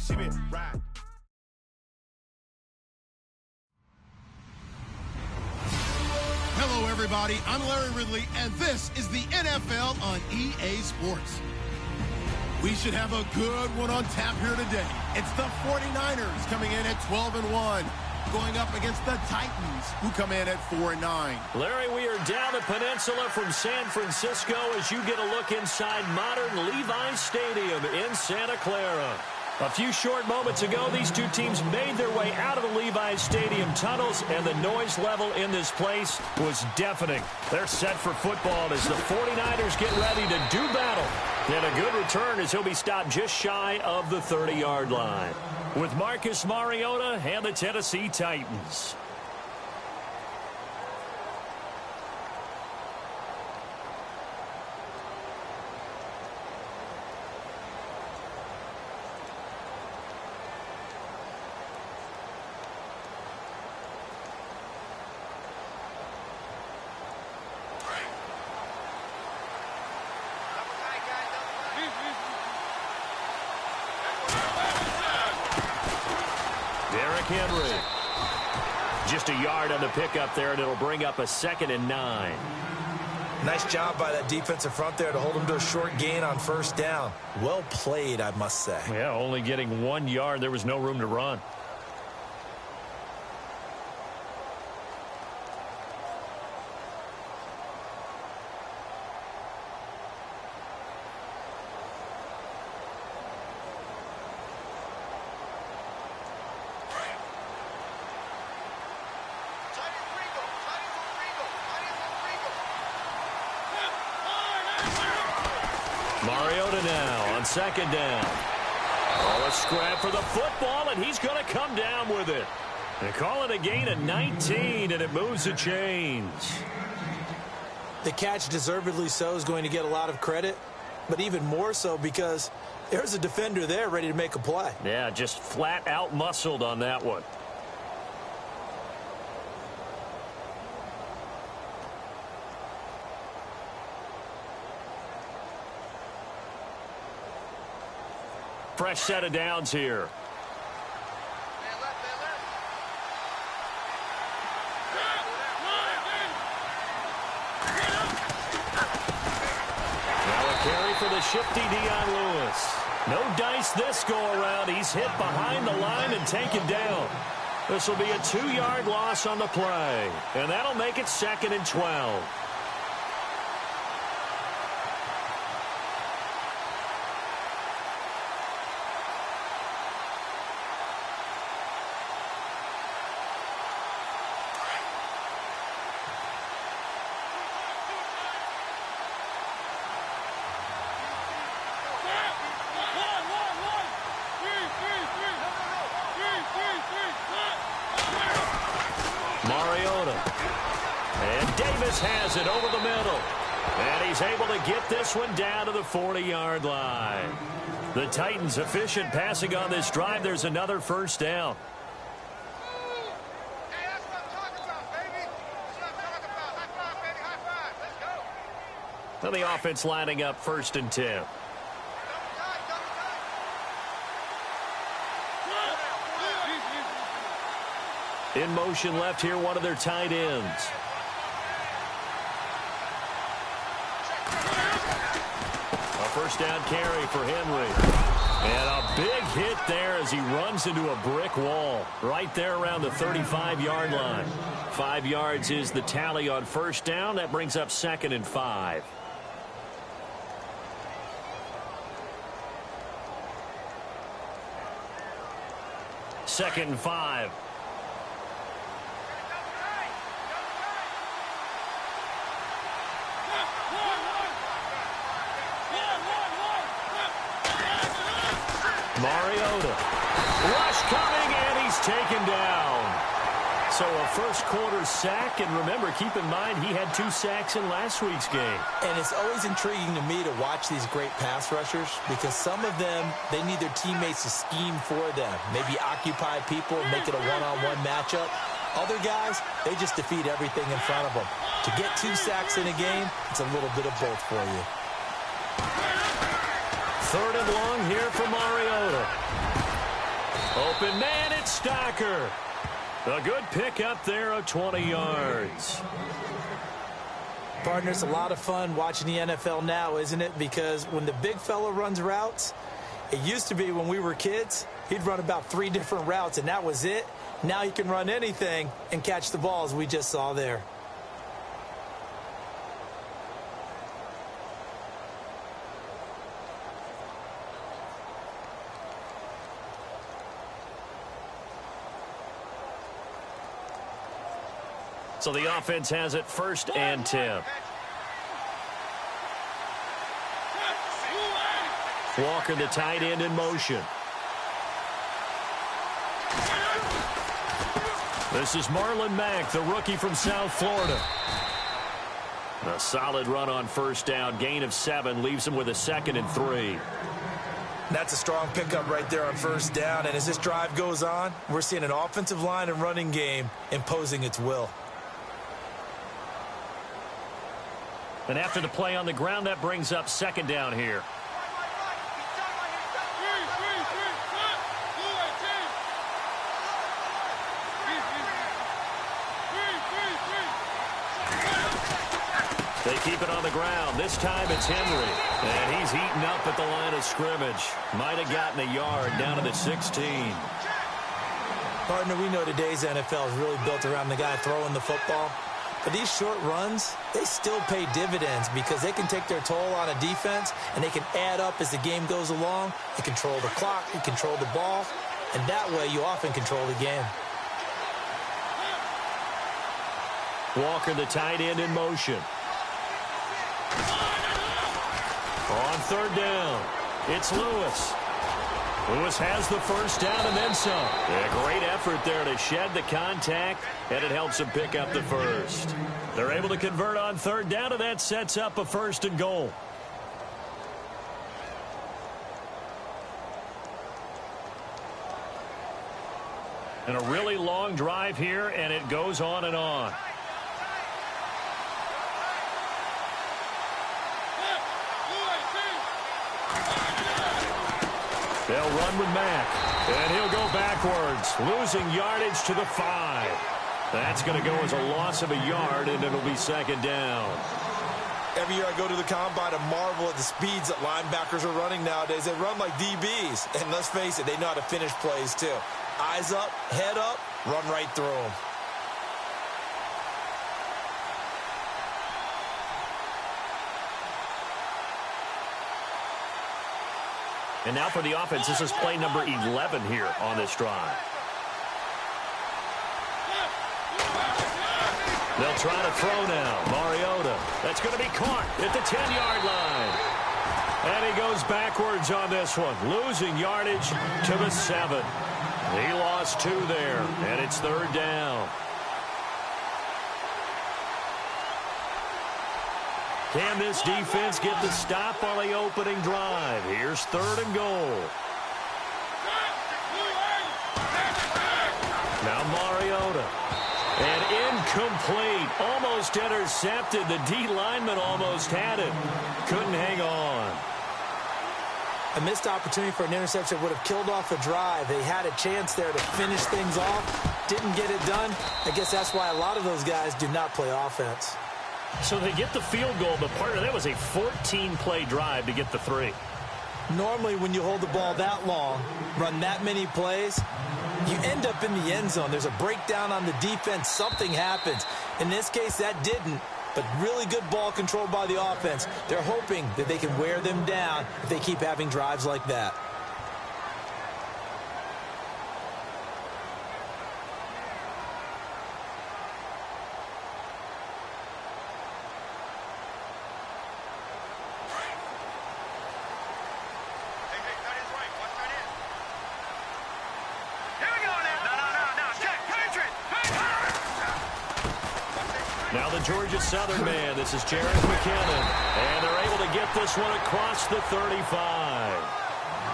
she been riding. Hello, everybody. I'm Larry Ridley, and this is the NFL on EA Sports. We should have a good one on tap here today. It's the 49ers coming in at 12-1, going up against the Titans, who come in at 4-9. Larry, we are down the peninsula from San Francisco as you get a look inside modern Levi's Stadium in Santa Clara. A few short moments ago, these two teams made their way out of the Levi's Stadium tunnels, and the noise level in this place was deafening. They're set for football as the 49ers get ready to do battle. And a good return as he'll be stopped just shy of the 30-yard line. With Marcus Mariota and the Tennessee Titans. Henry. Just a yard on the pickup there, and it'll bring up a 2nd and 9. Nice job by that defensive front there to hold him to a short gain on first down. Well played, I must say. Yeah, only getting 1 yard. There was no room to run. Mariota now on 2nd down. Oh, a scrap for the football, and he's going to come down with it. They call it a gain of 19, and it moves the chains. The catch, deservedly so, is going to get a lot of credit, but even more so because there's a defender there ready to make a play. Yeah, just flat out muscled on that one. Fresh set of downs here. Now a carry for the shifty Dion Lewis. No dice this go-around. He's hit behind the line and taken down. This will be a 2-yard loss on the play, and that'll make it 2nd and 12. Mariota. And Davis has it over the middle. And he's able to get this one down to the 40-yard line. The Titans efficient passing on this drive. There's another first down. Hey, that's what I'm talking about, baby. That's what I'm talking about. High five, baby. High five. Let's go. And the offense lining up 1st and 10. In motion left here, one of their tight ends. A first down carry for Henry. And a big hit there as he runs into a brick wall right there around the 35-yard line. 5 yards is the tally on first down. That brings up 2nd and 5. Second and 5. Mariota. Rush coming, and he's taken down. So a first-quarter sack, and remember, keep in mind, he had 2 sacks in last week's game. And it's always intriguing to me to watch these great pass rushers because some of them, they need their teammates to scheme for them. Maybe occupy people and make it a one-on-one matchup. Other guys, they just defeat everything in front of them. To get 2 sacks in a game, it's a little bit of both for you. 3rd and long here for Mariota. open man. It's Stocker. A good pick up there of 20 yards. Partner, it's a lot of fun watching the NFL now, isn't it? Because when the big fella runs routes, it used to be when we were kids, he'd run about 3 different routes, and that was it. Now he can run anything and catch the ball, as we just saw there. So the offense has it 1st and 10. Walker, the tight end, in motion. This is Marlon Mack, the rookie from South Florida. A solid run on 1st down. Gain of 7 leaves him with a 2nd and 3. That's a strong pickup right there on 1st down. And as this drive goes on, we're seeing an offensive line and running game imposing its will. And after the play on the ground, that brings up 2nd down here. They keep it on the ground. This time it's Henry. And he's heating up at the line of scrimmage. Might have gotten a yard down to the 16. Partner, we know today's NFL is really built around the guy throwing the football. But these short runs, they still pay dividends because they can take their toll on a defense and they can add up as the game goes along. You control the clock, you control the ball, and that way you often control the game. Walker, the tight end, in motion. On 3rd down, it's Lewis. Lewis has the 1st down and then some. A great effort there to shed the contact, and it helps him pick up the 1st. They're able to convert on 3rd down, and that sets up a 1st and goal. And a really long drive here, and it goes on and on. They'll run with Mack, and he'll go backwards, losing yardage to the 5. That's going to go as a loss of a yard, and it'll be 2nd down. Every year I go to the combine and marvel at the speeds that linebackers are running nowadays. They run like DBs, and let's face it, they know how to finish plays too. Eyes up, head up, run right through them. And now for the offense, this is play number 11 here on this drive. They'll try to throw now. Mariota. That's going to be caught at the 10-yard line. And he goes backwards on this one, losing yardage to the 7. He lost 2 there, and it's 3rd down. Can this defense get the stop on the opening drive? Here's 3rd and goal. Now Mariota. And incomplete. Almost intercepted. The D lineman almost had it. Couldn't hang on. A missed opportunity for an interception would have killed off a drive. They had a chance there to finish things off. Didn't get it done. I guess that's why a lot of those guys do not play offense. So they get the field goal, but partner, that was a 14-play drive to get the 3. Normally, when you hold the ball that long, run that many plays, you end up in the end zone. There's a breakdown on the defense. Something happens. In this case, that didn't, but really good ball control by the offense. They're hoping that they can wear them down if they keep having drives like that. Now the Georgia Southern man. This is Jared McKinnon. And they're able to get this one across the 35.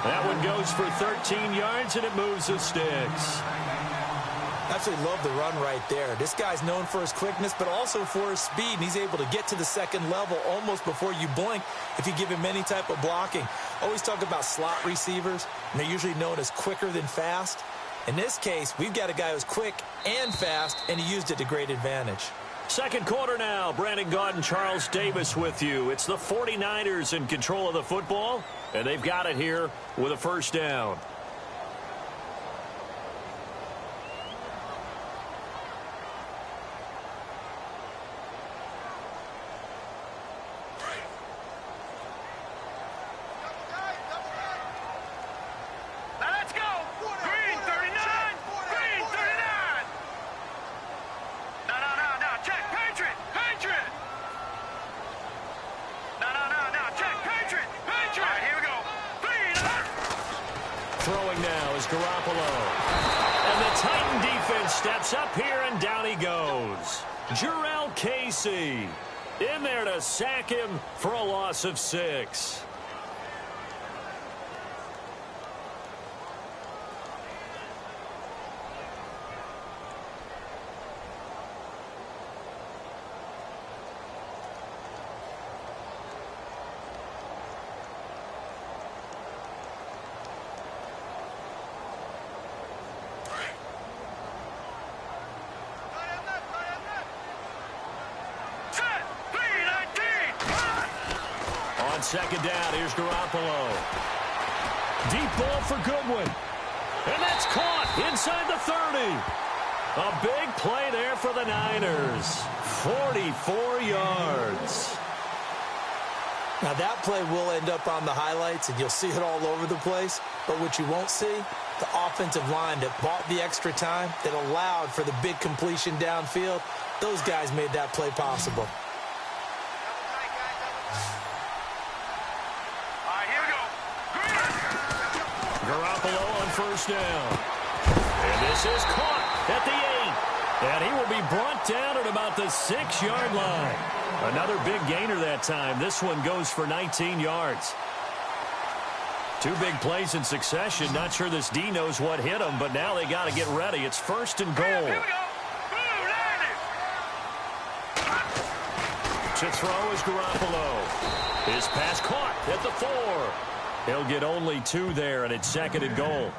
That one goes for 13 yards, and it moves the sticks. Absolutely love the run right there. This guy's known for his quickness, but also for his speed. And he's able to get to the second level almost before you blink if you give him any type of blocking. Always talk about slot receivers, and they're usually known as quicker than fast. In this case, we've got a guy who's quick and fast, and he used it to great advantage. Second quarter now. Brandon Gaudin, Charles Davis with you. It's the 49ers in control of the football, and they've got it here with a first down. Throwing now is Garoppolo. And the Titan defense steps up here, and down he goes. Jarrell Casey in there to sack him for a loss of 6. On second down, here's Garoppolo. Deep ball for Goodwin. And that's caught inside the 30. A big play there for the Niners. 44 yards. Now, that play will end up on the highlights, and you'll see it all over the place. But what you won't see, the offensive line that bought the extra time, that allowed for the big completion downfield, those guys made that play possible. Garoppolo on first down. And this is caught at the 8. And he will be brought down at about the 6-yard line. Another big gainer that time. This one goes for 19 yards. 2 big plays in succession. Not sure this D knows what hit him, but now they got to get ready. It's first and goal. Here we go. To throw is Garoppolo. His pass caught at the 4. He'll get only 2 there, and it's second and goal.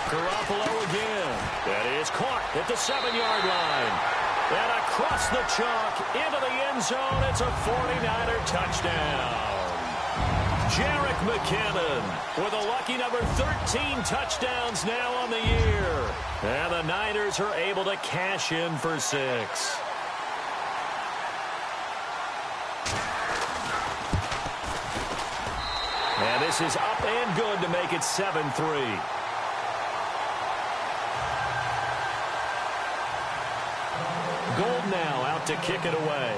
Garoppolo again. That is caught at the 7-yard line. And across the chalk into the end zone. It's a 49er touchdown. Jerick McKinnon with a lucky number 13 touchdowns now on the year. And the Niners are able to cash in for 6. And this is up and good to make it 7-3. Gold now out to kick it away.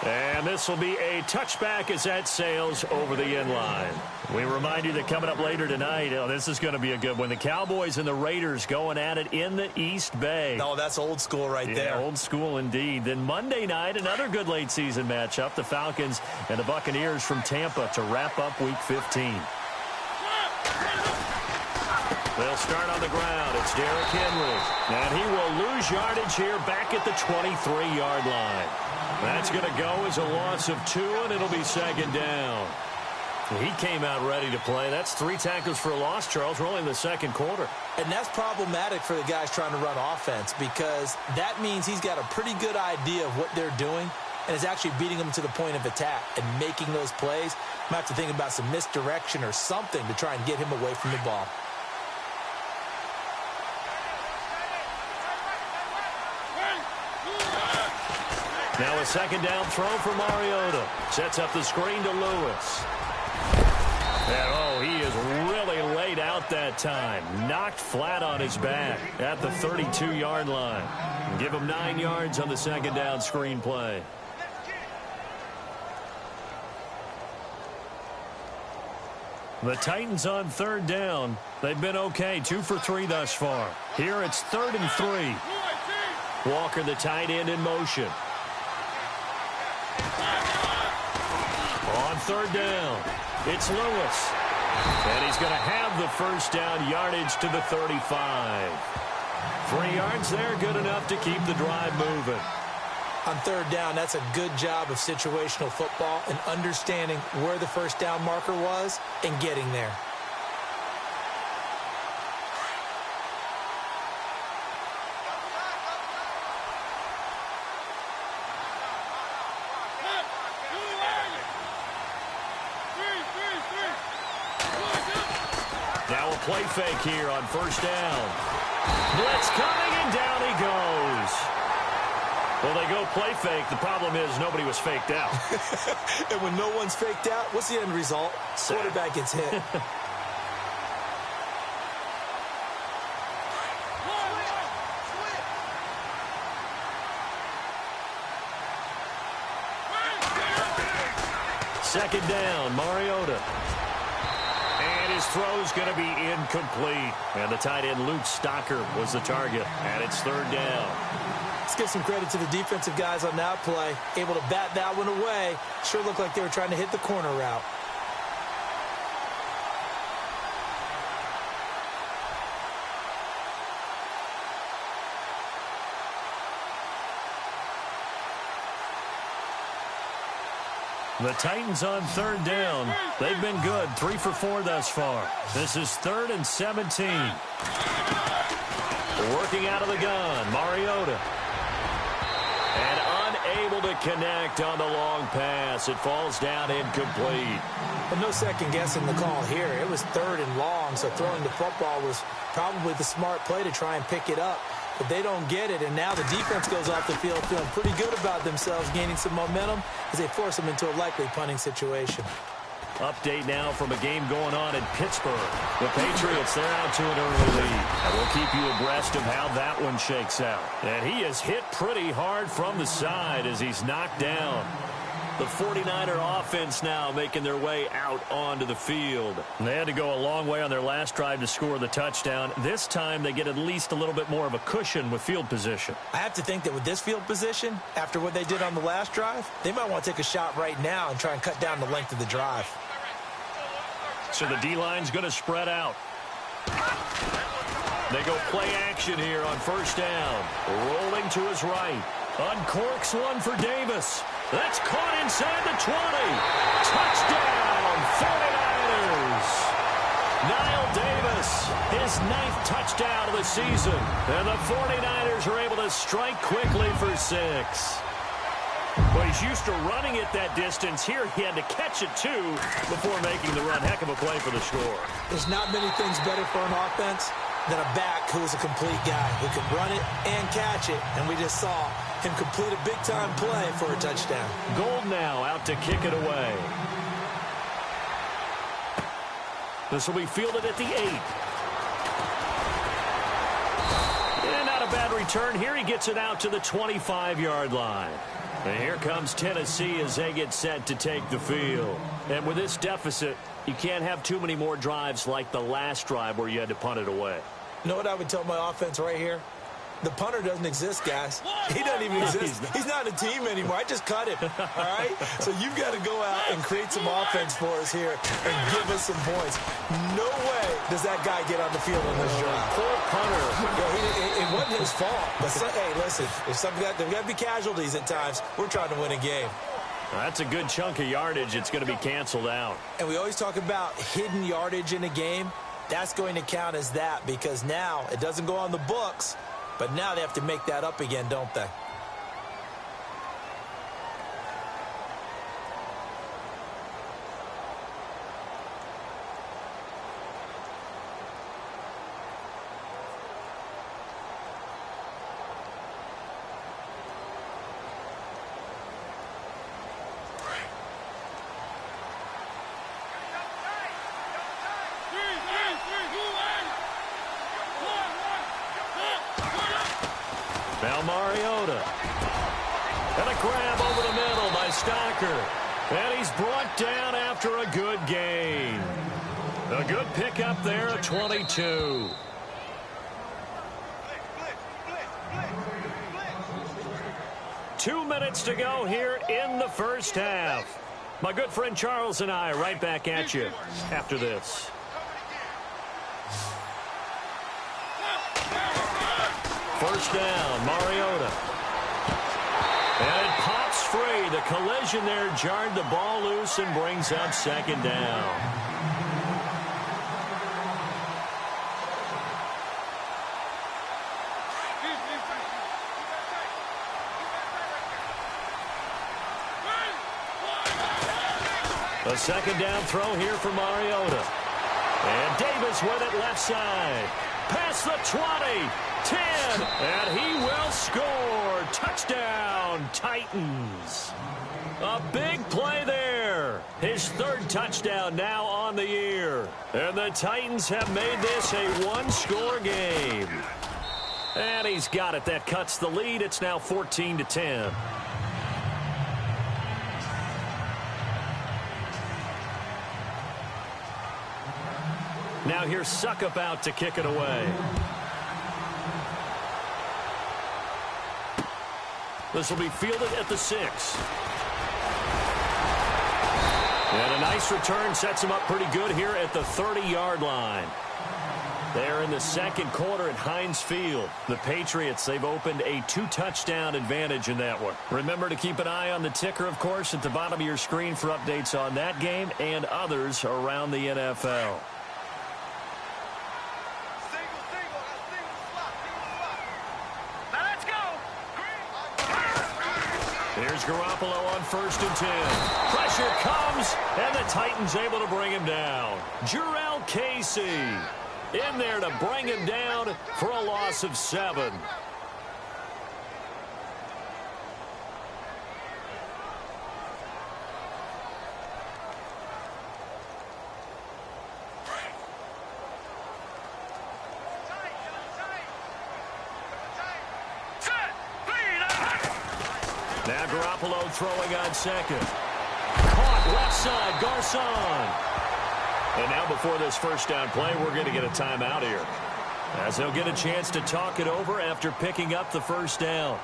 And this will be a touchback as that sails over the end line. We remind you that coming up later tonight, this is going to be a good one. The Cowboys and the Raiders going at it in the East Bay. Oh, that's old school right there. Yeah, old school indeed. Then Monday night, another good late season matchup. The Falcons and the Buccaneers from Tampa to wrap up Week 15. They'll start on the ground. It's Derrick Henry. And he will lose yardage here back at the 23-yard line. That's going to go as a loss of 2, and it'll be second down. He came out ready to play. That's 3 tackles for a loss, Charles. We're only in the second quarter. And that's problematic for the guys trying to run offense because that means he's got a pretty good idea of what they're doing and is actually beating them to the point of attack and making those plays. Might have to think about some misdirection or something to try and get him away from the ball. Now a second down throw for Mariota. Sets up the screen to Lewis. And, he is really laid out up that time. Knocked flat on his back at the 32-yard line. Give him 9 yards on the second down screen play. The Titans on third down. They've been okay, 2 for 3 thus far. Here it's 3rd and 3. Walker, the tight end, in motion. On third down, it's Lewis. And he's going to have the first down, yardage to the 35. 3 yards there, good enough to keep the drive moving. On third down, that's a good job of situational football and understanding where the first down marker was and getting there. Now a play fake here on first down. Blitz coming, and down he goes. Well, they go play fake. The problem is nobody was faked out. And when no one's faked out, what's the end result? Quarterback gets hit. Second down, Mariota. And his throw's going to be incomplete. And the tight end, Luke Stocker, was the target. And it's third down. Let's give some credit to the defensive guys on that play. Able to bat that one away. Sure looked like they were trying to hit the corner route. The Titans on third down. They've been good, 3 for 4 thus far. This is 3rd and 17. Working out of the gun, Mariota. And unable to connect on the long pass. It falls down incomplete. But no second guessing the call here. It was 3rd and long, so throwing the football was probably the smart play to try and pick it up. But they don't get it, and now the defense goes off the field feeling pretty good about themselves, gaining some momentum as they force them into a likely punting situation. Update now from a game going on in Pittsburgh. The Patriots, they're out to an early lead. And we'll keep you abreast of how that one shakes out. And he is hit pretty hard from the side as he's knocked down. The 49er offense now making their way out onto the field. And they had to go a long way on their last drive to score the touchdown. This time they get at least a little bit more of a cushion with field position. I have to think that with this field position, after what they did on the last drive, they might want to take a shot right now and try and cut down the length of the drive. So the D-line's going to spread out. They go play action here on first down. Rolling to his right. Uncorks one for Davis. That's caught inside the 20. Touchdown, 49ers. Niall Davis, his 9th touchdown of the season. And the 49ers are able to strike quickly for 6. Well, he's used to running it that distance. Here he had to catch it, too, before making the run. Heck of a play for the score. There's not many things better for an offense than a back who is a complete guy who can run it and catch it. And we just saw him complete a big-time play for a touchdown. Gold now out to kick it away. This will be fielded at the 8. And not a bad return. Here he gets it out to the 25-yard line. And here comes Tennessee as they get set to take the field. And with this deficit, you can't have too many more drives like the last drive where you had to punt it away. You know what I would tell my offense right here? The punter doesn't exist, guys. He doesn't even exist. He's not a team anymore. I just cut him, all right? So you've got to go out and create some offense for us here and give us some points. No way does that guy get on the field on this drive. Poor punter. Yeah, it wasn't his fault. But, hey, listen, if there's got to be casualties at times, we're trying to win a game. That's a good chunk of yardage. It's going to be canceled out. And we always talk about hidden yardage in a game. That's going to count as that because now it doesn't go on the books. But now they have to make that up again, don't they? Now Mariota. And a grab over the middle by Stocker. And he's brought down after a good gain. A good pickup there at 22. Two minutes to go here in the first half. My good friend Charles and I right back at you after this. First down, Mariota. And it pops free. The collision there jarred the ball loose and brings up second down. A second down throw here for Mariota. And Davis with it left side. Past the 20, 10, and he will score. Touchdown, Titans. A big play there. His third touchdown now on the year. And the Titans have made this a one-score game. And he's got it. That cuts the lead. It's now 14-10. Now here's Suckup out to kick it away. This will be fielded at the 6. And a nice return sets him up pretty good here at the 30-yard line. They're in the second quarter at Heinz Field. The Patriots, they've opened a 2-touchdown advantage in that one. Remember to keep an eye on the ticker, of course, at the bottom of your screen for updates on that game and others around the NFL. Here's Garoppolo on 1st and 10. Pressure comes, and the Titans able to bring him down. Jurrell Casey in there to bring him down for a loss of 7. Now Garoppolo throwing on second. Caught left side, Garcon. And now before this first down play, we're going to get a timeout here, as they'll get a chance to talk it over after picking up the first down.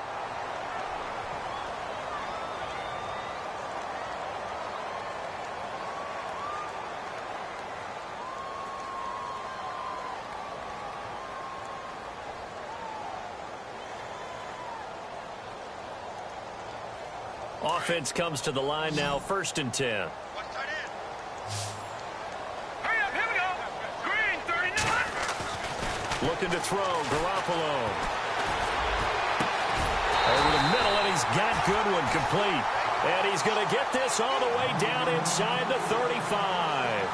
Offense comes to the line now, 1st and 10. Hurry up, here we go. Green, 39. Looking to throw, Garoppolo. Over the middle, and he's got Goodwin complete. And he's going to get this all the way down inside the 35.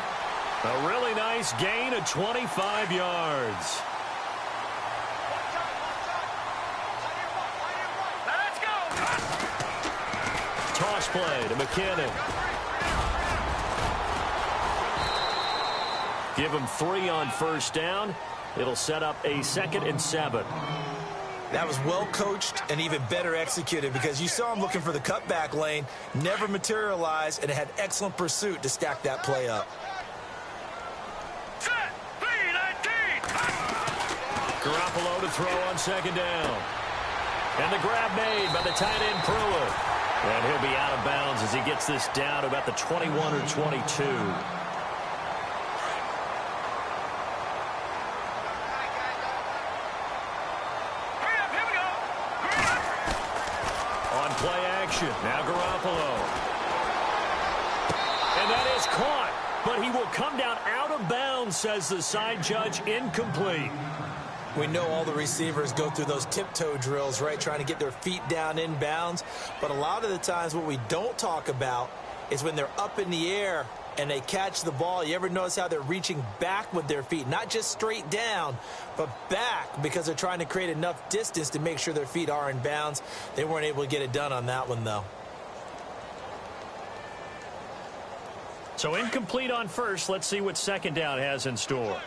A really nice gain of 25 yards. Toss play to McKinnon. Give him 3 on first down. It'll set up a 2nd and 7. That was well coached and even better executed, because you saw him looking for the cutback lane, never materialized, and had excellent pursuit to stack that play up. Garoppolo to throw on 2nd down. And the grab made by the tight end Pruitt. And he'll be out of bounds as he gets this down to about the 21 or 22. On play action, now Garoppolo. And that is caught, but he will come down out of bounds, says the side judge, incomplete. We know all the receivers go through those tiptoe drills, right, trying to get their feet down in bounds. But a lot of the times what we don't talk about is when they're up in the air and they catch the ball. You ever notice how they're reaching back with their feet? Not just straight down, but back, because they're trying to create enough distance to make sure their feet are in bounds. They weren't able to get it done on that one, though. So incomplete on first. Let's see what 2nd down has in store.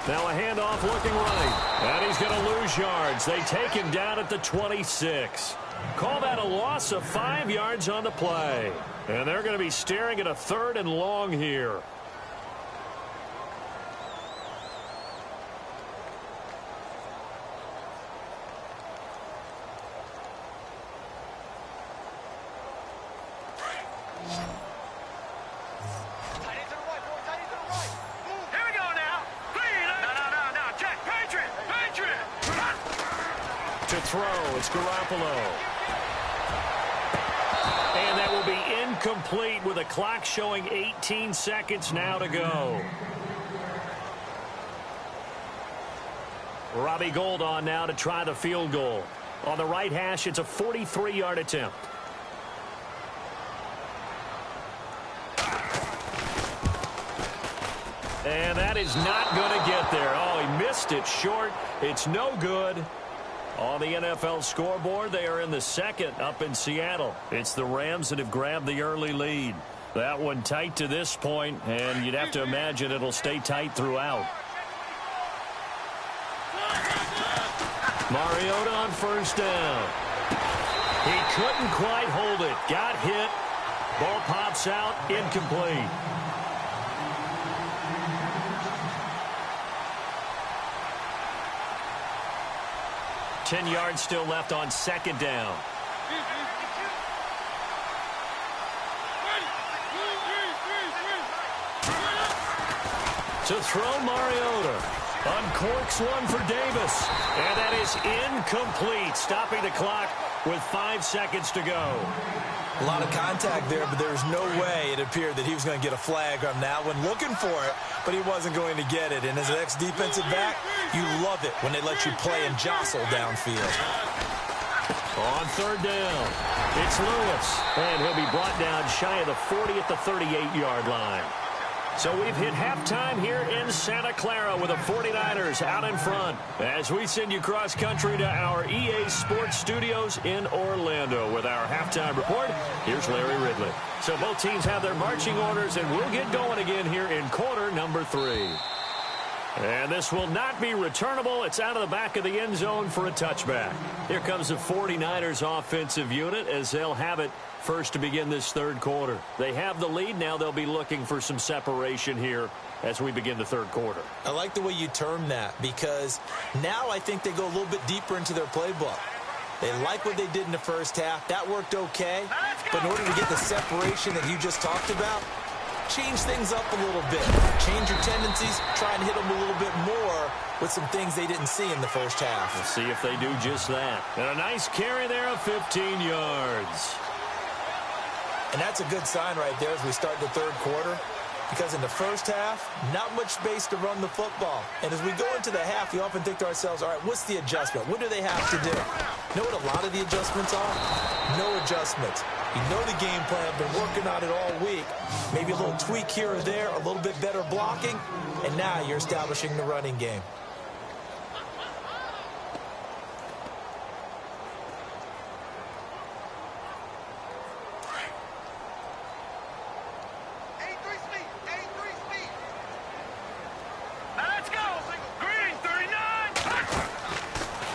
Now a handoff looking right. And he's going to lose yards. They take him down at the 26. Call that a loss of 5 yards on the play. And they're going to be staring at a 3rd and long here. To throw, it's Garoppolo. And that will be incomplete with a clock showing 18 seconds now to go. Robbie Gould on now to try the field goal. On the right hash, it's a 43-yard attempt. And that is not going to get there. Oh, he missed it short. It's no good. On the NFL scoreboard, they are in the 2nd up in Seattle. It's the Rams that have grabbed the early lead. That one tight to this point, and you'd have to imagine it'll stay tight throughout. Mariota on 1st down. He couldn't quite hold it. Got hit. Ball pops out. Incomplete. 10 yards still left on 2nd down. To throw Mariota. Uncorks one for Davis. And that is incomplete. Stopping the clock with 5 seconds to go. A lot of contact there, but there's no way it appeared that he was going to get a flag on that one. Looking for it, but he wasn't going to get it. And as an ex-defensive back, you love it when they let you play and jostle downfield. On 3rd down, it's Lewis. And he'll be brought down shy of the 40 at the 38-yard line. So we've hit halftime here in Santa Clara with the 49ers out in front. As we send you cross-country to our EA Sports Studios in Orlando with our halftime report, here's Larry Ridley. So both teams have their marching orders, and we'll get going again here in quarter number 3. And this will not be returnable. It's out of the back of the end zone for a touchback. Here comes the 49ers offensive unit as they'll have it first to begin this 3rd quarter. They have the lead. Now they'll be looking for some separation here as we begin the 3rd quarter. I like the way you term that because now I think they go a little bit deeper into their playbook. They like what they did in the 1st half. That worked okay. But in order to get the separation that you just talked about, change things up a little bit. Change your tendencies. Try and hit them a little bit more with some things they didn't see in the 1st half. We'll see if they do just that. And a nice carry there of 15 yards. And that's a good sign right there as we start the 3rd quarter. Because in the 1st half, not much space to run the football. And as we go into the half, we often think to ourselves, all right, what's the adjustment? What do they have to do? You know what a lot of the adjustments are? No adjustments. You know the game plan, been working on it all week. Maybe a little tweak here or there, a little bit better blocking, and now you're establishing the running game.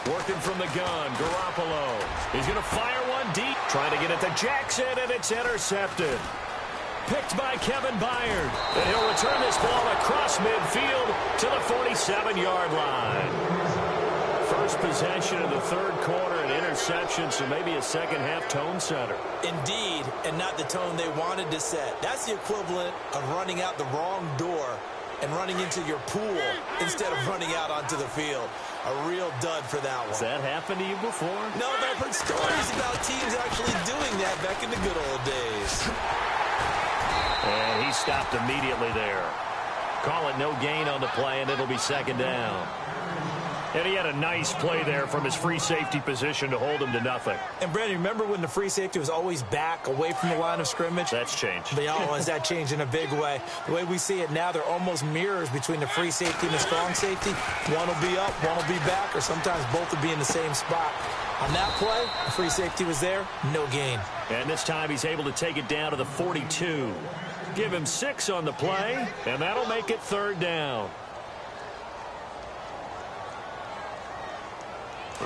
Working from the gun, Garoppolo. He's going to fire one deep, trying to get it to Jackson, and it's intercepted. Picked by Kevin Byard. And he'll return this ball across midfield to the 47-yard line. First possession of the 3rd quarter, an interception, so maybe a 2nd half tone setter. Indeed, and not the tone they wanted to set. That's the equivalent of running out the wrong door and running into your pool instead of running out onto the field. A real dud for that one. Has that happened to you before? No, but I've heard stories about teams actually doing that back in the good old days. And he stopped immediately there. Call it no gain on the play, and it'll be 2nd down. And he had a nice play there from his free safety position to hold him to nothing. And, Brandon, remember when the free safety was always back away from the line of scrimmage? That's changed. Has that changed in a big way? The way we see it now, they're almost mirrors between the free safety and the strong safety. One will be up, one will be back, or sometimes both will be in the same spot. On that play, the free safety was there, no gain. And this time he's able to take it down to the 42. Give him 6 on the play, and that'll make it 3rd down.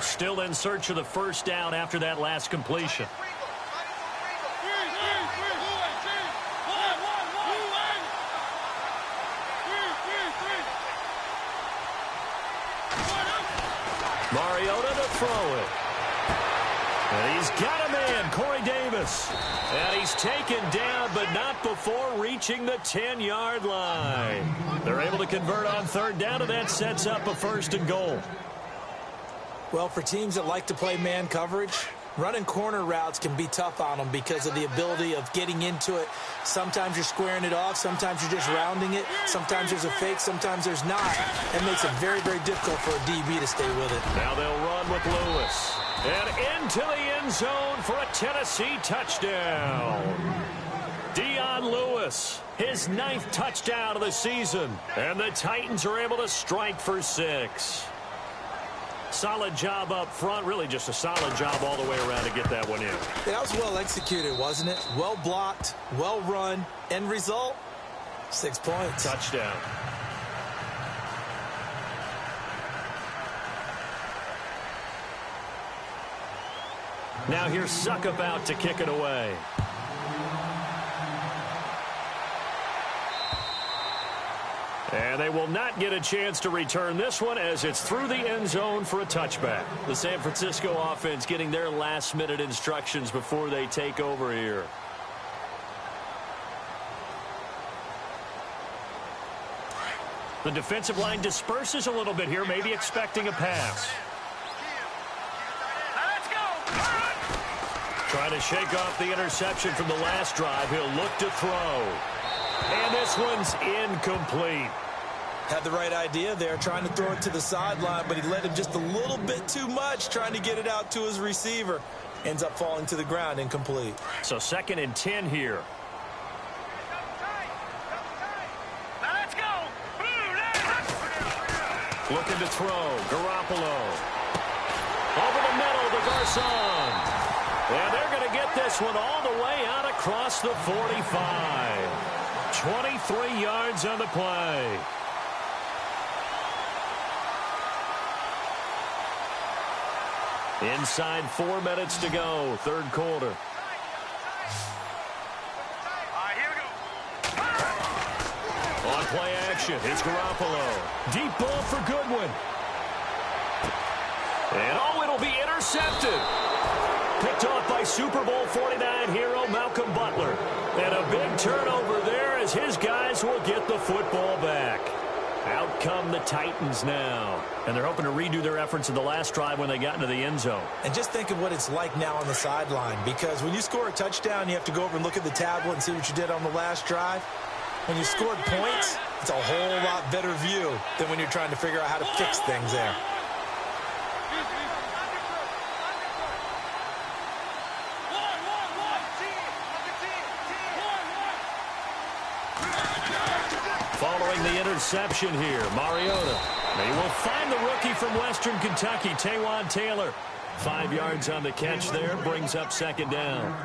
Still in search of the first down after that last completion. Mariota to throw it. And he's got a man, Corey Davis. And he's taken down, but not before reaching the 10-yard line. They're able to convert on third down, and that sets up a 1st and goal. Well, for teams that like to play man coverage, running corner routes can be tough on them because of the ability of getting into it. Sometimes you're squaring it off. Sometimes you're just rounding it. Sometimes there's a fake. Sometimes there's not. It makes it very, very difficult for a DB to stay with it. Now they'll run with Lewis. And into the end zone for a Tennessee touchdown. Dion Lewis, his 9th touchdown of the season. And the Titans are able to strike for 6. Solid job up front. Really just a solid job all the way around to get that one in. Yeah, that was well executed, wasn't it? Well blocked, well run. End result, 6 points. Touchdown. Now here's Suckup out to kick it away. And they will not get a chance to return this one as it's through the end zone for a touchback. The San Francisco offense getting their last-minute instructions before they take over here. The defensive line disperses a little bit here, maybe expecting a pass. Trying to shake off the interception from the last drive. He'll look to throw. And this one's incomplete. Had the right idea there, trying to throw it to the sideline, but he led him just a little bit too much, trying to get it out to his receiver. Ends up falling to the ground, incomplete. So 2nd and 10 here. Let's go. Looking to throw. Garoppolo. Over the middle to Garcon. And they're going to get this one all the way out across the 45. 23 yards on the play. Inside 4 minutes to go, 3rd quarter. All right, here we go. On play action, it's Garoppolo. Deep ball for Goodwin. And it'll be intercepted. Picked off by Super Bowl 49 hero Malcolm Butler. And a big turnover there as his guys will get the football back. Out come the Titans now. And they're hoping to redo their efforts in the last drive when they got into the end zone. And just think of what it's like now on the sideline, because when you score a touchdown, you have to go over and look at the tablet and see what you did on the last drive. When you scored points, it's a whole lot better view than when you're trying to figure out how to fix things there. Following the interception here, Mariota. They will find the rookie from Western Kentucky, Taywan Taylor. 5 yards on the catch there, brings up 2nd down.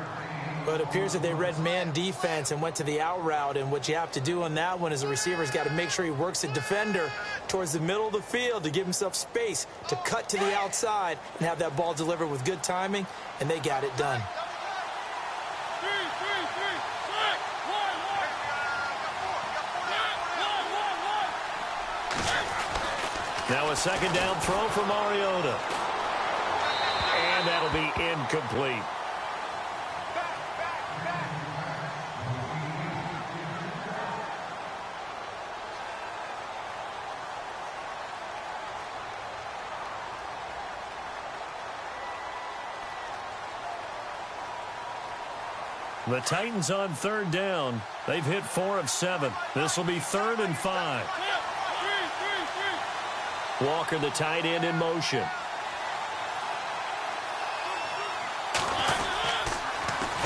But it appears that they read man defense and went to the out route, and what you have to do on that one is the receiver's got to make sure he works the defender towards the middle of the field to give himself space to cut to the outside and have that ball delivered with good timing, and they got it done. Now a 2nd down throw for Mariota. And that'll be incomplete. The Titans on 3rd down. They've hit 4 of 7. This will be 3rd and 5. Walker, the tight end, in motion.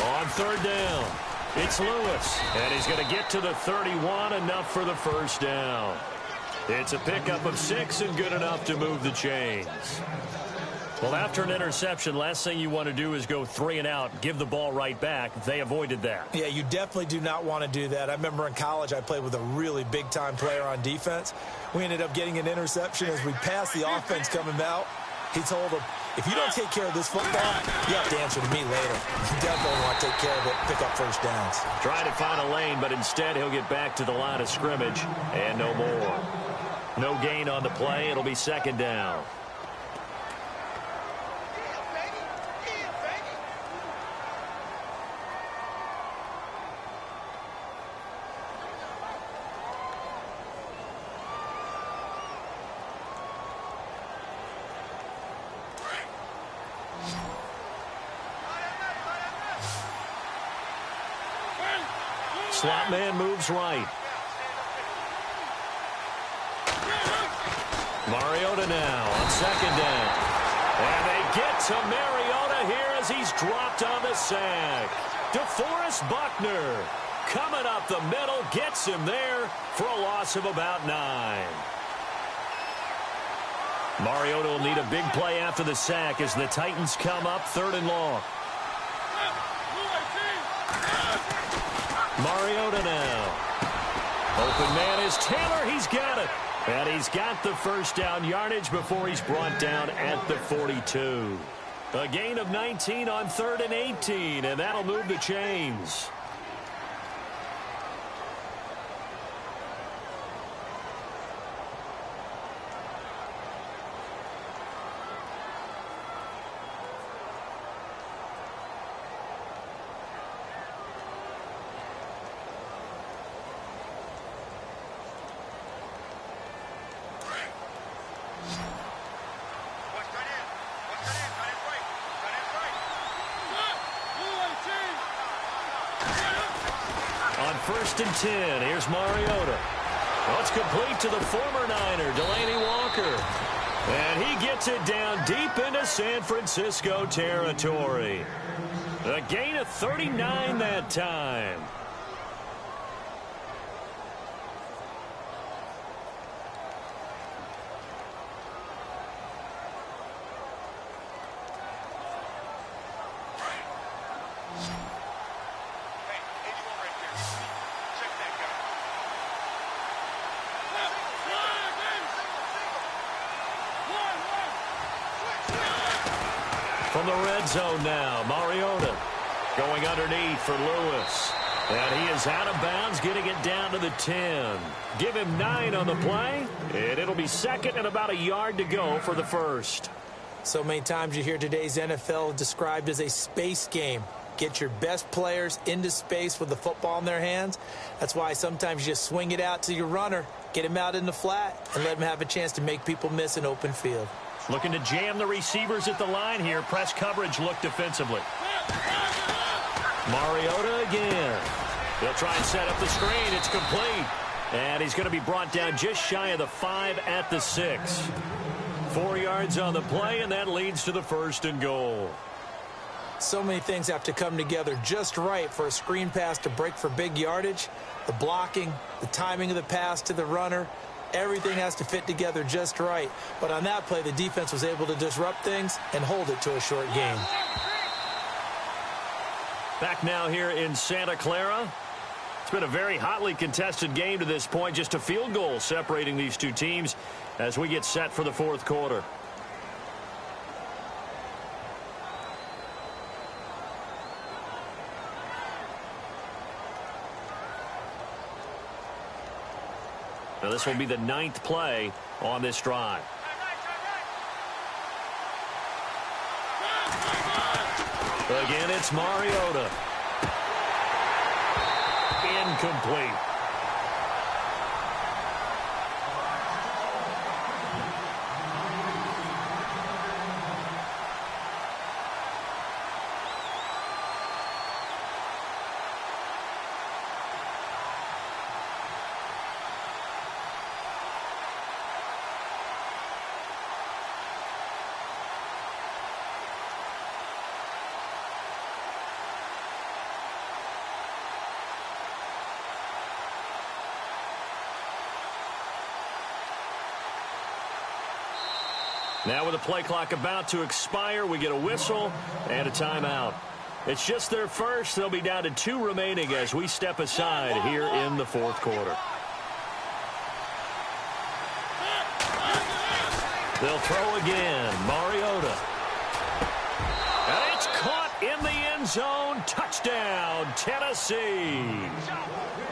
On 3rd down, it's Lewis. And he's going to get to the 31, enough for the first down. It's a pickup of 6 and good enough to move the chains. Well, after an interception, last thing you want to do is go 3 and out, give the ball right back. They avoided that. Yeah, you definitely do not want to do that. I remember in college I played with a really big-time player on defense. We ended up getting an interception as we passed the offense coming out. He told him, if you don't take care of this football, you have to answer to me later. You definitely want to take care of it, pick up first downs. Trying to find a lane, but instead he'll get back to the line of scrimmage and no more. No gain on the play. It'll be second down. Slot man moves right. Mariota now on second down. And they get to Mariota here as he's dropped on the sack. DeForest Buckner coming up the middle, gets him there for a loss of about 9. Mariota will need a big play after the sack as the Titans come up 3rd and long. Mariota now. Open man is Taylor. He's got it. And he's got the first down yardage before he's brought down at the 42. A gain of 19 on 3rd and 18, and that'll move the chains. On 1st and 10, here's Mariota. Well, it's complete to the former Niner, Delaney Walker. And he gets it down deep into San Francisco territory. A gain of 39 that time. From the red zone now, Mariota going underneath for Lewis. And he is out of bounds, getting it down to the 10. Give him 9 on the play, and it'll be second and about a yard to go for the first. So many times you hear today's NFL described as a space game. Get your best players into space with the football in their hands. That's why sometimes you just swing it out to your runner, get him out in the flat, and let him have a chance to make people miss an open field. Looking to jam the receivers at the line here. Press coverage look defensively. Mariota again. They'll try and set up the screen. It's complete. And he's going to be brought down just shy of the 5 at the 6. 4 yards on the play, and that leads to the 1st and goal. So many things have to come together just right for a screen pass to break for big yardage. The blocking, the timing of the pass to the runner, everything has to fit together just right. But on that play, the defense was able to disrupt things and hold it to a short gain. Back now here in Santa Clara. It's been a very hotly contested game to this point. Just a field goal separating these two teams as we get set for the 4th quarter. Now this will be the 9th play on this drive. Again, it's Mariota. Incomplete. Now with the play clock about to expire, we get a whistle and a timeout. It's just their first. They'll be down to 2 remaining as we step aside here in the 4th quarter. They'll throw again. Mariota. And it's caught in the end zone. Touchdown, Tennessee.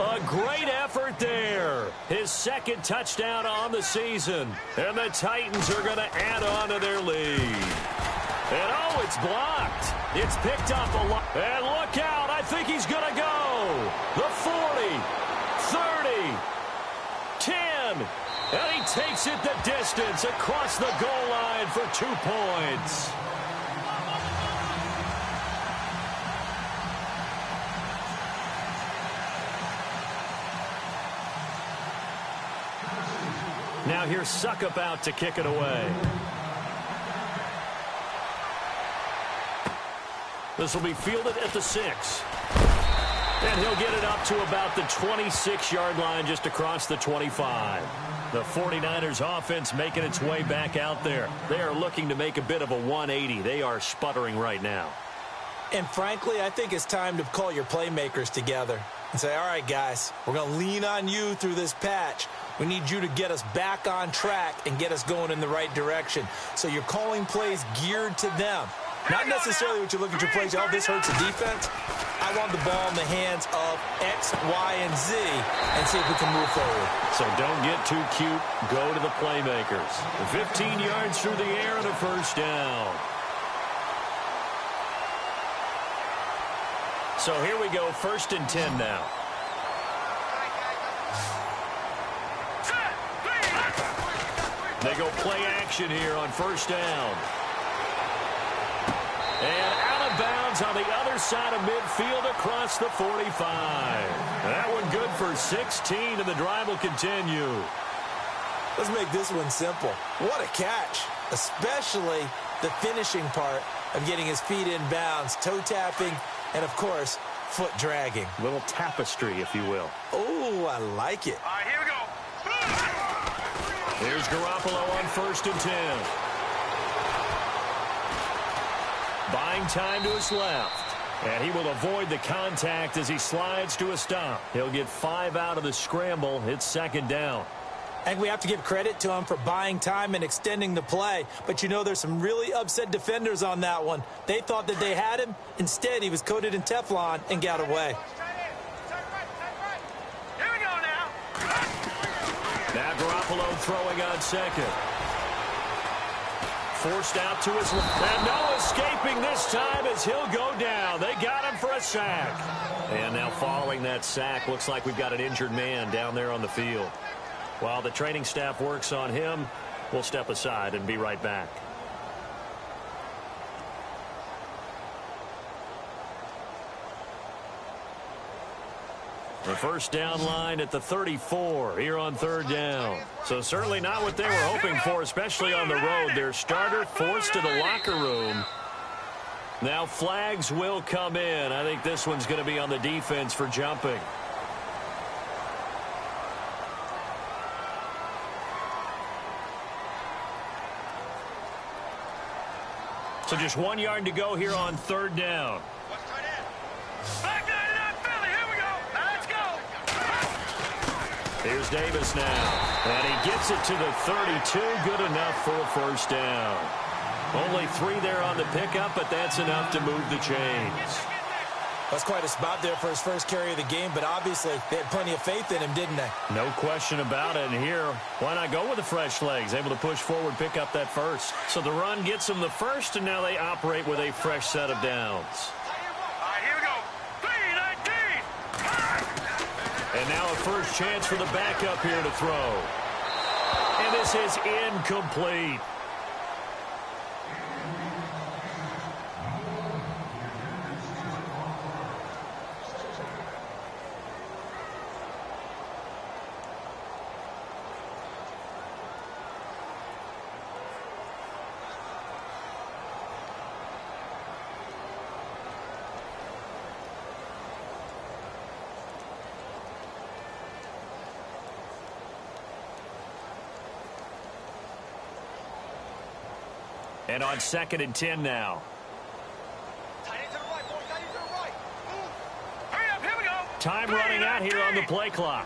A great effort there. His second touchdown on the season. And the Titans are going to add on to their lead. And oh, it's blocked. It's picked up a lot. And look out. I think he's going to go. The 40, 30, 10. And he takes it the distance across the goal line for 2 points. Now here's Suckup out to kick it away. This will be fielded at the 6. And he'll get it up to about the 26-yard line just across the 25. The 49ers offense making its way back out there. They are looking to make a bit of a 180. They are sputtering right now. And frankly, I think it's time to call your playmakers together and say, all right, guys, we're going to lean on you through this patch. We need you to get us back on track and get us going in the right direction. So you're calling plays geared to them. Not necessarily what you look at your plays, oh, this hurts the defense. I want the ball in the hands of X, Y, and Z and see if we can move forward. So don't get too cute. Go to the playmakers. 15 yards through the air and a first down. So here we go, 1st and 10 now. They go play action here on 1st down. And out of bounds on the other side of midfield across the 45. That one good for 16, and the drive will continue. Let's make this one simple. What a catch, especially the finishing part of getting his feet in bounds, toe tapping, and, of course, foot dragging. A little tapestry, if you will. Oh, I like it. All right, here we go. Here's Garoppolo on 1st and 10. Buying time to his left. And he will avoid the contact as he slides to a stop. He'll get 5 out of the scramble. It's 2nd down. And we have to give credit to him for buying time and extending the play. But, you know, there's some really upset defenders on that one. They thought that they had him. Instead, he was coated in Teflon and got away. Here we go now. Now Garoppolo throwing on 2nd. Forced out to his left. And no escaping this time as he'll go down. They got him for a sack. And now following that sack, looks like we've got an injured man down there on the field. While the training staff works on him, we'll step aside and be right back. The first down line at the 34 here on 3rd down. So certainly not what they were hoping for, especially on the road. Their starter forced to the locker room. Now flags will come in. I think this one's going to be on the defense for jumping. So just 1 yard to go here on 3rd down. Here's Davis now. And he gets it to the 32. Good enough for a first down. Only 3 there on the pickup, but that's enough to move the chains. That's quite a spot there for his first carry of the game, but obviously they had plenty of faith in him, didn't they? No question about it. And here, why not go with the fresh legs? Able to push forward, pick up that first. So the run gets them the first, and now they operate with a fresh set of downs. And now a first chance for the backup here to throw. And this is incomplete. And on 2nd and 10 now. Time running out here on the play clock.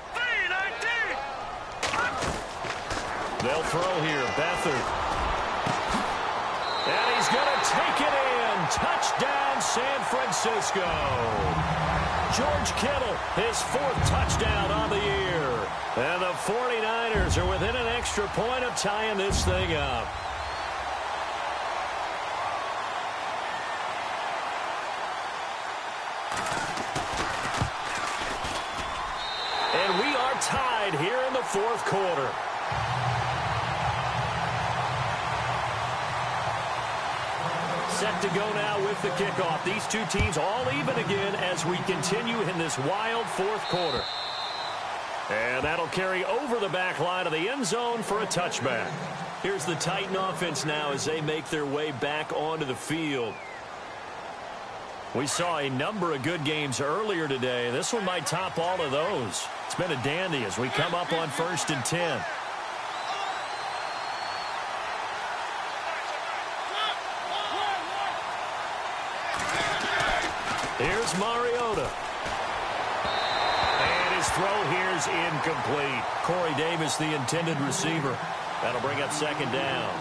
They'll throw here. Beathard. And he's going to take it in. Touchdown, San Francisco. George Kittle, his 4th touchdown on the year. And the 49ers are within an extra point of tying this thing up. And we are tied here in the 4th quarter. Set to go now with the kickoff. These two teams all even again as we continue in this wild 4th quarter. And that'll carry over the back line of the end zone for a touchback. Here's the Titan offense now as they make their way back onto the field. We saw a number of good games earlier today. This one might top all of those. It's been a dandy as we come up on 1st and 10. Here's Mariota. And his throw here's incomplete. Corey Davis, the intended receiver. That'll bring up 2nd down.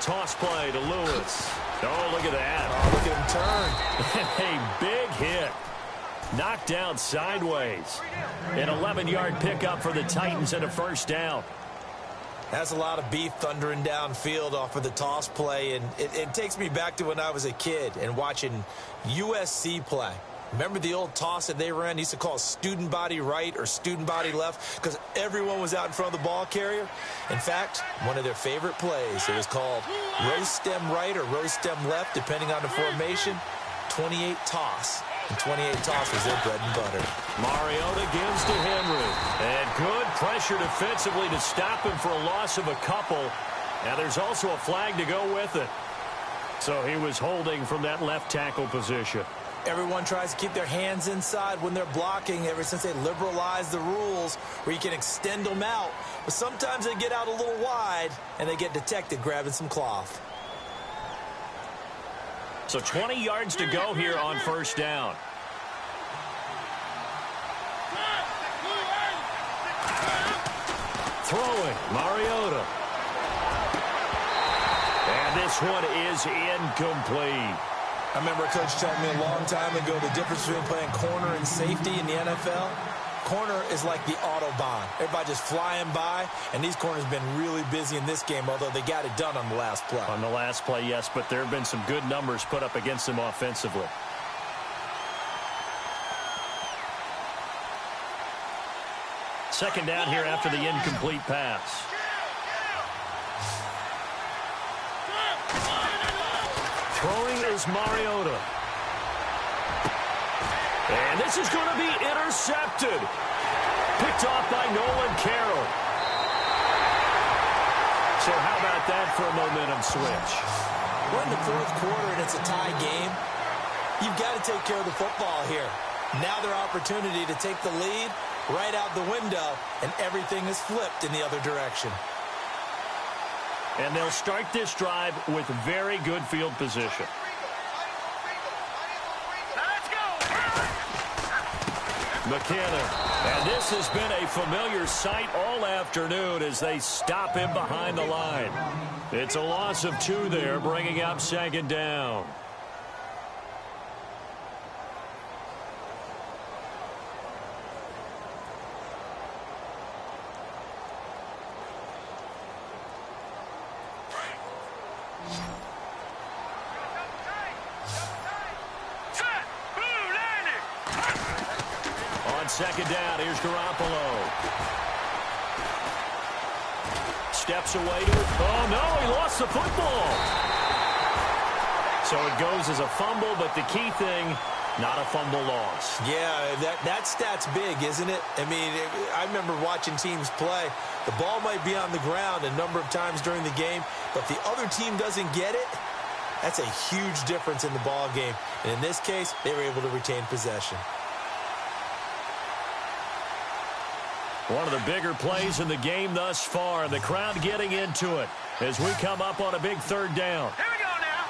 Toss play to Lewis. Oh, look at that. Oh, look at him turn. A big hit. Knocked down sideways. An 11-yard pickup for the Titans and a 1st down. That's a lot of beef thundering downfield off of the toss play, and it takes me back to when I was a kid and watching USC play. Remember the old toss that they ran? They used to call it student body right or student body left because everyone was out in front of the ball carrier. In fact, one of their favorite plays, it was called rose stem right or rose stem left, depending on the formation, 28 toss. And 28 toss was their bread and butter. Mariota gives to Henry. And good pressure defensively to stop him for a loss of a couple. Now there's also a flag to go with it. So he was holding from that left tackle position. Everyone tries to keep their hands inside when they're blocking ever since they liberalized the rules where you can extend them out. But sometimes they get out a little wide and they get detected grabbing some cloth. So 20 yards to go here on 1st down. Throwing, Mariota. And this one is incomplete. I remember a coach telling me a long time ago the difference between playing corner and safety in the NFL. Corner is like the Autobahn. Everybody just flying by, and these corners have been really busy in this game, although they got it done on the last play. On the last play, yes, but there have been some good numbers put up against them offensively. Second down here after the incomplete pass. Throwing is Mariota. And this is going to be intercepted. Picked off by Nolan Carroll. So how about that for a momentum switch? We're in the 4th quarter and it's a tie game. You've got to take care of the football here. Now their opportunity to take the lead right out the window, and everything is flipped in the other direction. And they'll start this drive with very good field position. McKinnon. And this has been a familiar sight all afternoon as they stop him behind the line. It's a loss of 2 there, bringing up 2nd down. Second down, here's Garoppolo. Steps away to it. Oh, no, he lost the football. So it goes as a fumble, but the key thing, not a fumble loss. Yeah, that stat's big, isn't it? I mean, I remember watching teams play. The ball might be on the ground a number of times during the game, but the other team doesn't get it. That's a huge difference in the ball game. And in this case, they were able to retain possession. One of the bigger plays in the game thus far. The crowd getting into it as we come up on a big third down. Here we go now.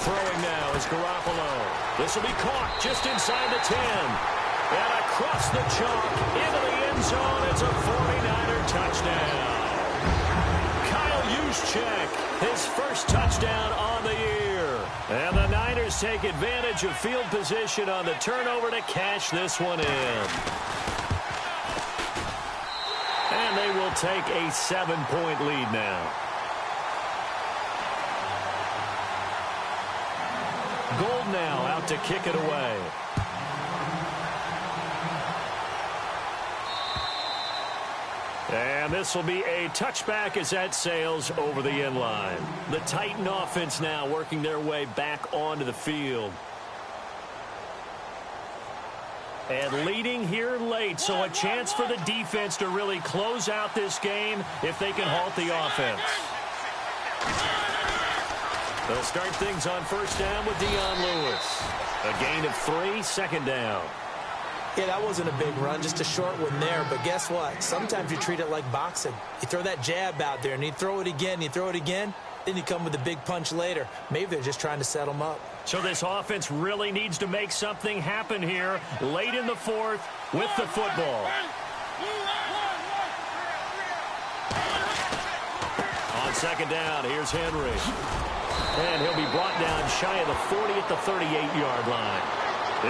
Throwing now is Garoppolo. This will be caught just inside the 10. And across the chalk into the end zone. It's a 49er touchdown. Kyle Juszczyk, his first touchdown on the year. And the Niners take advantage of field position on the turnover to cash this one in. And they will take a 7-point lead now. Gold now out to kick it away. And this will be a touchback as that sails over the end line. The Titan offense now working their way back onto the field. And leading here late, so a chance for the defense to really close out this game if they can halt the offense. They'll start things on first down with Dion Lewis. A gain of 3, second down. Yeah, that wasn't a big run, just a short one there. But guess what? Sometimes you treat it like boxing. You throw that jab out there, and you throw it again, then you come with a big punch later. Maybe they're just trying to set them up. So this offense really needs to make something happen here late in the fourth with the football. On second down, here's Henry. And he'll be brought down shy of the 40 at the 38-yard line.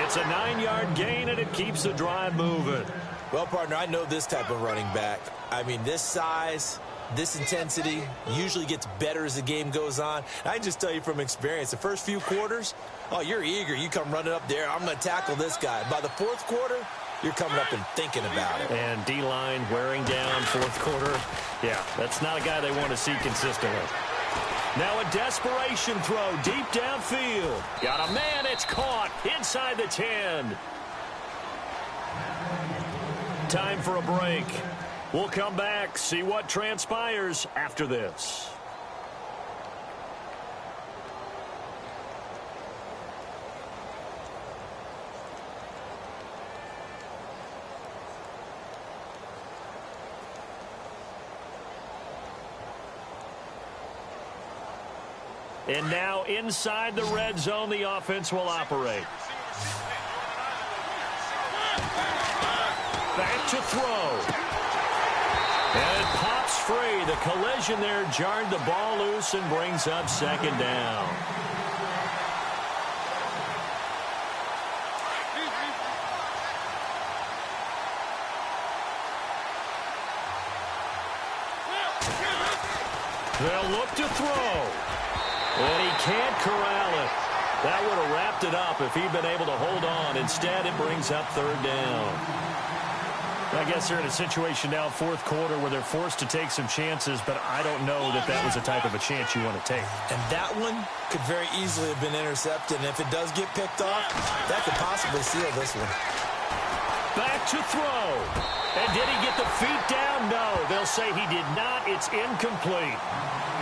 It's a 9-yard gain, and it keeps the drive moving. Well, partner, I know this type of running back. I mean, this size, this intensity usually gets better as the game goes on. I can just tell you from experience, the first few quarters, oh, you're eager. You come running up there, I'm going to tackle this guy. By the fourth quarter, you're coming up and thinking about it. And D-line wearing down fourth quarter. Yeah, that's not a guy they want to see consistently. Now a desperation throw deep downfield. Got a man, it's caught inside the 10. Time for a break. We'll come back, see what transpires after this. And now inside the red zone, the offense will operate. Back to throw. And it pops free. The collision there jarred the ball loose and brings up second down. They'll look to throw. And he can't corral it. That would have wrapped it up if he'd been able to hold on. Instead, it brings up third down. I guess they're in a situation now, fourth quarter, where they're forced to take some chances, but I don't know that that was the type of a chance you want to take. And that one could very easily have been intercepted, and if it does get picked off, that could possibly seal this one. Back to throw. And did he get the feet down? No, they'll say he did not. It's incomplete.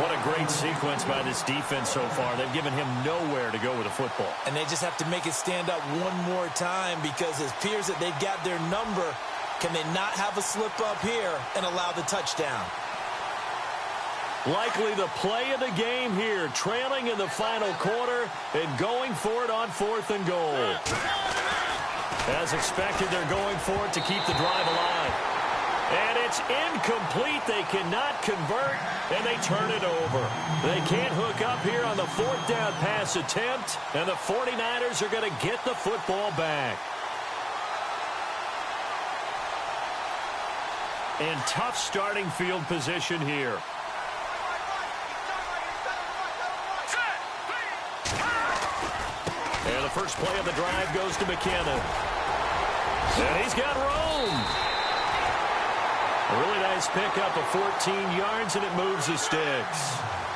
What a great sequence by this defense so far. They've given him nowhere to go with the football. And they just have to make it stand up one more time because it appears that they've got their number. Can they not have a slip up here and allow the touchdown? Likely the play of the game here, trailing in the final quarter and going for it on fourth and goal. As expected, they're going for it to keep the drive alive. And it's incomplete. They cannot convert, and they turn it over. They can't hook up here on the fourth down pass attempt, and the 49ers are going to get the football back. And tough starting field position here. And the first play of the drive goes to McKinnon. And he's got room. A really nice pickup of 14 yards, and it moves the sticks.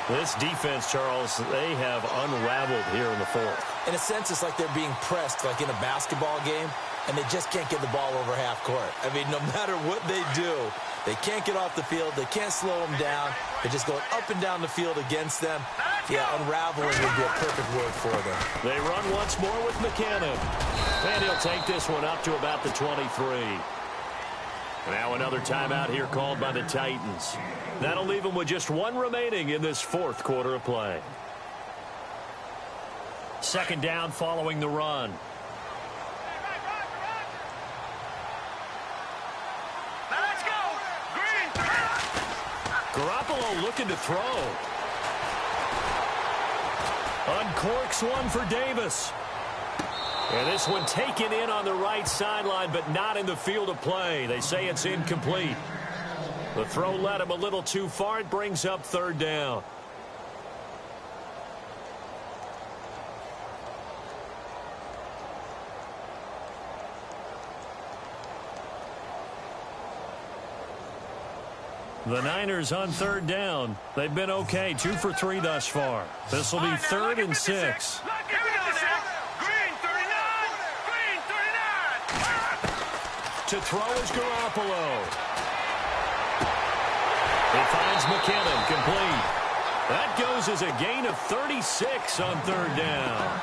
This defense, Charles, they have unraveled here in the fourth. In a sense, it's like they're being pressed like in a basketball game, and they just can't get the ball over half court. I mean, no matter what they do, they can't get off the field. They can't slow them down. They're just going up and down the field against them. Yeah, unraveling would be a perfect word for them. They run once more with McKinnon. And he'll take this one up to about the 23. Now another timeout here called by the Titans. That'll leave them with just one remaining in this fourth quarter of play. Second down following the run. Let's go. Green. Garoppolo looking to throw. Uncorks one for Davis. And this one taken in on the right sideline, but not in the field of play. They say it's incomplete. The throw led him a little too far. It brings up third down. The Niners on third down. They've been okay, 2 for 3 thus far. This will be 3rd and 6. Here we go now. Green 39. Green 39. To throw is Garoppolo. He finds McKinnon, complete. That goes as a gain of 36 on third down.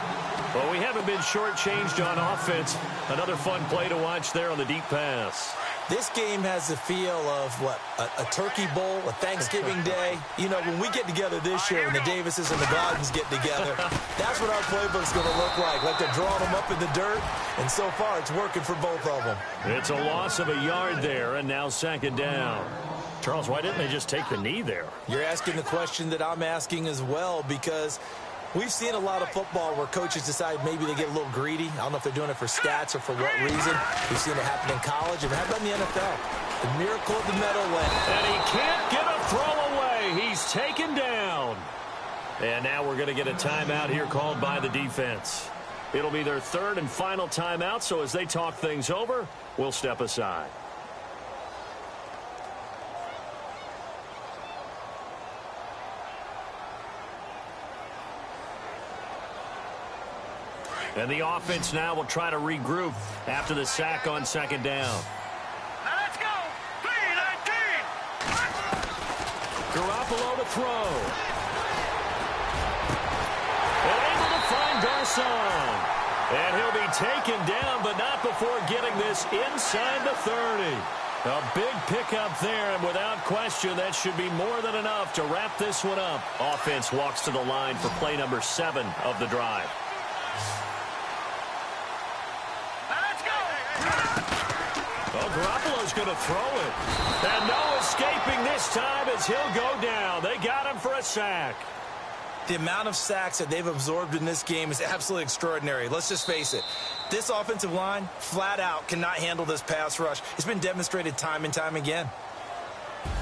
Well, we haven't been shortchanged on offense. Another fun play to watch there on the deep pass. This game has the feel of, what, a turkey bowl, a Thanksgiving day. You know, when we get together this year, when the Davises and the Gardens get together, that's what our playbook's going to look like they're drawing them up in the dirt, and so far it's working for both of them. It's a loss of a yard there, and now second down. Charles, why didn't they just take the knee there? You're asking the question that I'm asking as well, because we've seen a lot of football where coaches decide maybe they get a little greedy. I don't know if they're doing it for stats or for what reason. We've seen it happen in college, and how about in the NFL? The miracle of the Meadowlands. And he can't get a throw away. He's taken down. And now we're going to get a timeout here called by the defense. It'll be their third and final timeout, so as they talk things over, we'll step aside. And the offense now will try to regroup after the sack on second down. Now let's go. 3-19. Garoppolo to throw. And able to find Garcon. And he'll be taken down, but not before getting this inside the 30. A big pickup there, and without question, that should be more than enough to wrap this one up. Offense walks to the line for play number 7 of the drive. Oh, Garoppolo's going to throw it. And no escaping this time as he'll go down. They got him for a sack. The amount of sacks that they've absorbed in this game is absolutely extraordinary. Let's just face it. This offensive line, flat out, cannot handle this pass rush. It's been demonstrated time and time again.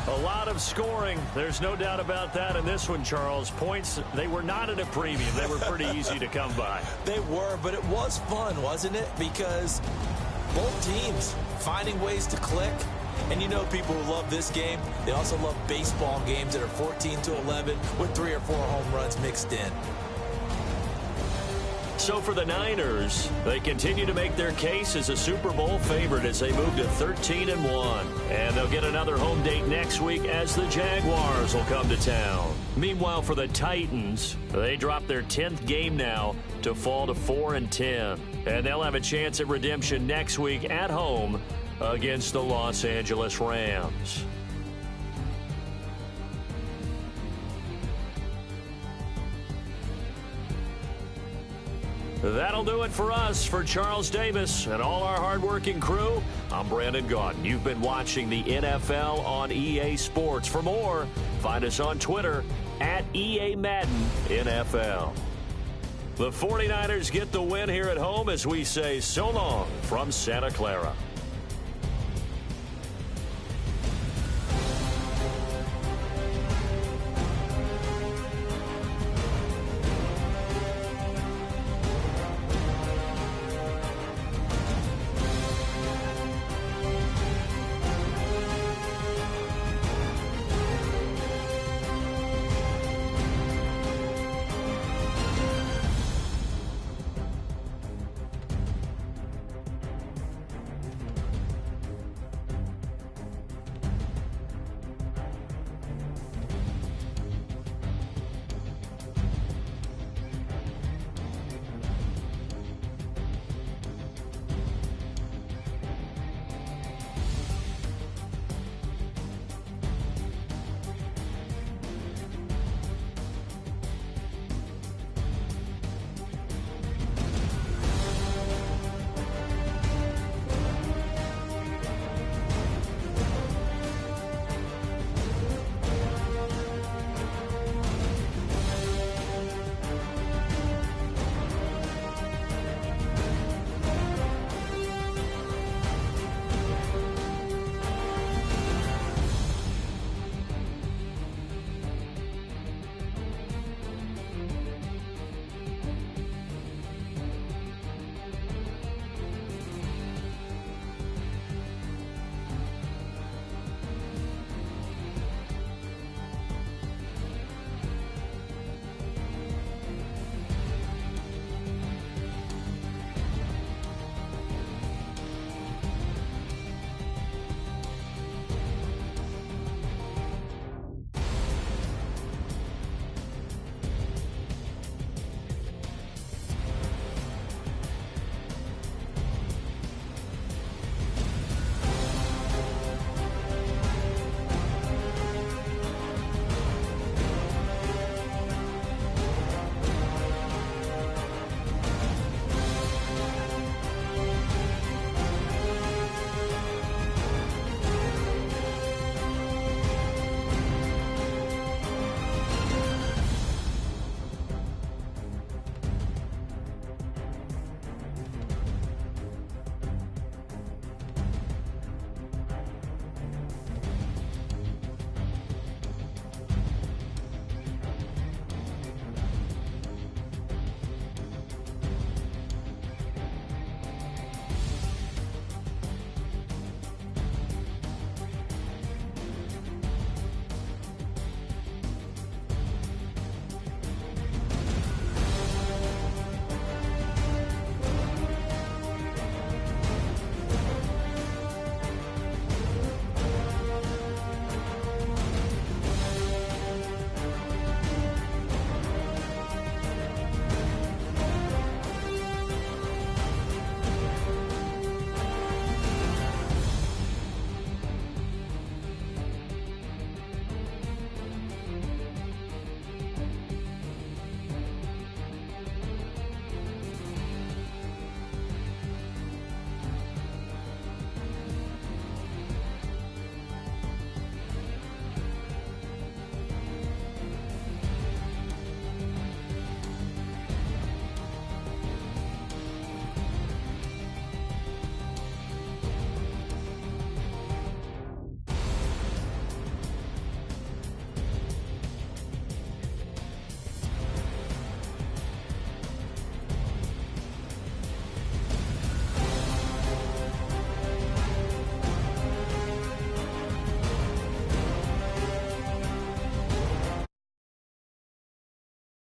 A lot of scoring. There's no doubt about that in this one, Charles. Points, they were not at a premium. They were pretty easy to come by. They were, but it was fun, wasn't it? Because both teams finding ways to click. And you know people who love this game, they also love baseball games that are 14-11 with 3 or 4 home runs mixed in. So for the Niners, they continue to make their case as a Super Bowl favorite as they move to 13-1. And they'll get another home date next week as the Jaguars will come to town. Meanwhile, for the Titans, they drop their 10th game now to fall to 4-10. And they'll have a chance at redemption next week at home against the Los Angeles Rams. That'll do it for us. For Charles Davis and all our hardworking crew, I'm Brandon Gaudin. You've been watching the NFL on EA Sports. For more, find us on Twitter at EA Madden NFL. The 49ers get the win here at home as we say so long from Santa Clara.